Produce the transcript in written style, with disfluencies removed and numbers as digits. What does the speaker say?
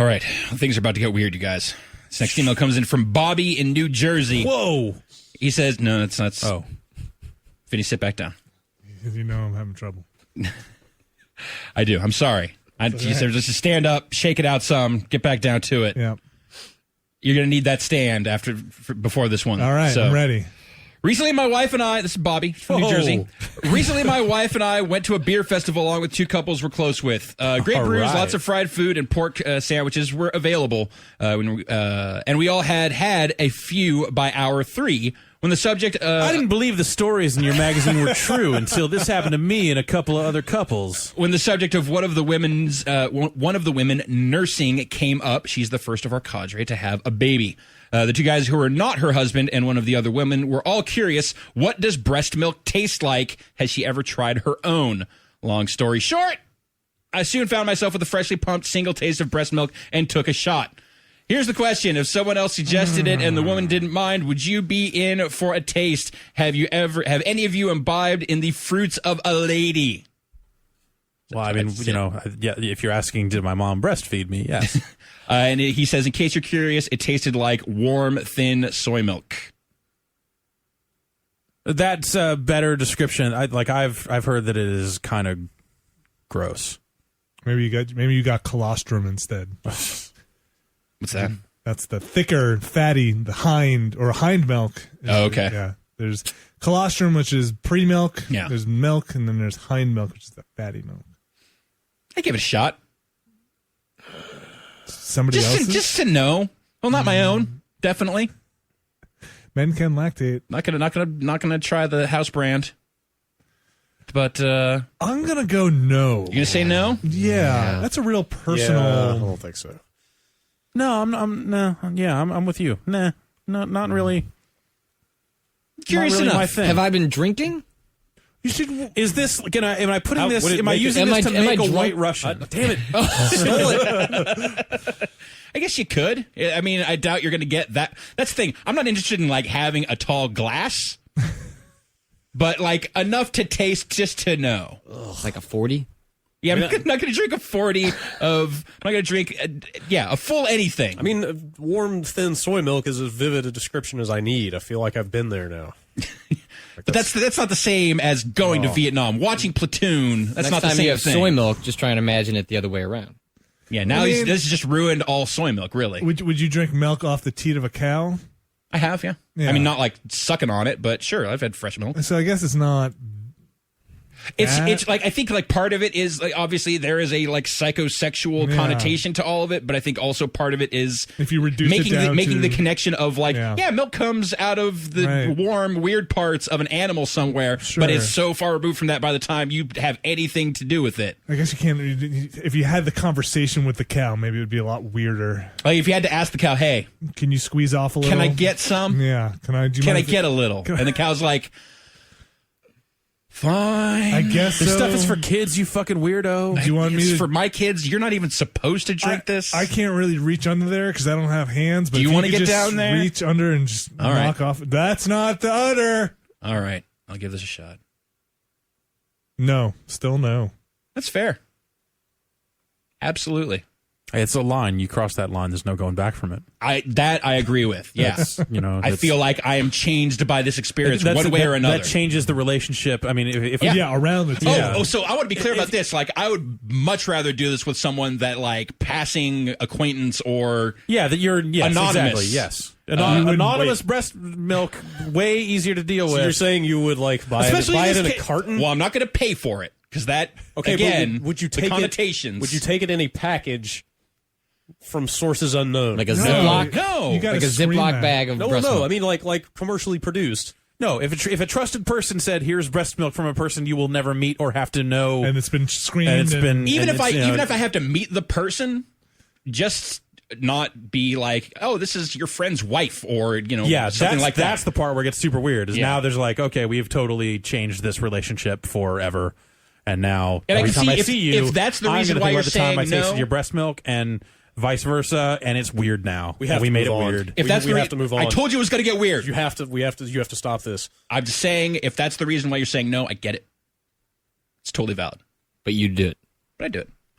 All right, things are about to get weird, you guys. This next email comes in from Bobby in New Jersey. Whoa. He says, no, it's not. Oh. Vinny, sit back down. You know I'm having trouble. I do. I'm sorry. Just stand up, shake it out some, get back down to it. Yeah. You're going to need that stand before this one. All right, I'm ready. Recently, my wife and I, this is Bobby from New Jersey. Recently, my wife and I went to a beer festival along with two couples we're close with. Great brews, lots of fried food, and pork sandwiches were available. And we all had a few by hour 3. When the subject... I didn't believe the stories in your magazine were true until this happened to me and a couple of other couples. When the subject of one of the women nursing came up, she's the first of our cadre to have a baby. The two guys who were not her husband and one of the other women were all curious, what does breast milk taste like? Has she ever tried her own? Long story short, I soon found myself with a freshly pumped single taste of breast milk and took a shot. Here's the question. If someone else suggested it and the woman didn't mind, would you be in for a taste? Have any of you imbibed in the fruits of a lady? Well, I mean, yeah, if you're asking, did my mom breastfeed me? Yes. And he says, in case you're curious, it tasted like warm, thin soy milk. That's a better description. I've heard that it is kind of gross. Maybe you got colostrum instead. What's that? That's the thicker, fatty, the hind milk. Oh, okay. Yeah. There's colostrum, which is pre-milk. Yeah. There's milk, and then there's hind milk, which is the fatty milk. I give it a shot. Somebody else's? Just to know. Well, not my own. Definitely. Men can lactate. Not gonna try the house brand. But I'm gonna go no. You gonna say no? Yeah. That's a real personal. Yeah, I don't think so. No, I'm with you. Nah, no, not really. Curious not really enough. my thing. Have I been drinking? You should. Is this? Am I putting this? Would it Am I make it- using Am this I- to am I make a drunk? white Russian? Damn it! Stole it. I guess you could. I mean, I doubt you're going to get that. That's the thing. I'm not interested in like having a tall glass, but like enough to taste just to know. Like a 40? Yeah, I'm not going to drink a 40 of. I'm not going to drink. A full anything. I mean, warm, thin soy milk is as vivid a description as I need. I feel like I've been there now. But that's not the same as going to Vietnam. Watching Platoon, that's Next not the time same you have thing. soy milk, just try and imagine it the other way around. Yeah, now this has just ruined all soy milk, really. Would you drink milk off the teat of a cow? I have, yeah. I mean, not like sucking on it, but sure, I've had fresh milk. So I guess it's not. It's like I think like part of it is like obviously there is a like psychosexual connotation to all of it, but I think also part of it is if you reduce making it down the connection of like milk comes out of the warm weird parts of an animal somewhere, but it's so far removed from that by the time you have anything to do with it. I guess you can't. If you had the conversation with the cow, maybe it would be a lot weirder. Like if you had to ask the cow, "Hey, can you squeeze off a little? Can I get some? Yeah, can I get a little?" And the cow's like, fine. I guess this so. stuff is for kids, you fucking weirdo. Do you want me to? For my kids, you're not even supposed to drink this. I can't really reach under there because I don't have hands. But do you want to get down there? Reach under and just knock off. That's not the udder. All right, I'll give this a shot. No, still no. That's fair. Absolutely. It's a line. You cross that line, there's no going back from it. I agree with. Yes. I feel like I am changed by this experience one way or another. That changes the relationship. I mean, if around the time. So I want to be clear about this. Like, I would much rather do this with someone that like passing acquaintance or that you're anonymous. Exactly, yes. Anonymous breast milk, way easier to deal with. So you're saying you would like buy it in a carton? Well, I'm not going to pay for it because that again. Would you take the connotations? Would you take it in a package? From sources unknown, like a Ziploc, like a Ziploc bag of breast milk. I mean like commercially produced. No, if a trusted person said, "Here's breast milk from a person you will never meet or have to know," and it's been screened, even if I have to meet the person, just not be like, "Oh, this is your friend's wife," or something like that. That's the part where it gets super weird. Is now there's like, okay, we've totally changed this relationship forever, and now every time I see you, if that's the reason I'm why think you're about the time I saying tasted no, your breast milk and vice versa, and it's weird now. We made it on. weird. If that's we have to move on. I told you it was going to get weird. You have to stop this. I'm just saying, if that's the reason why you're saying no, I get it. It's totally valid. But you do it. But I do it.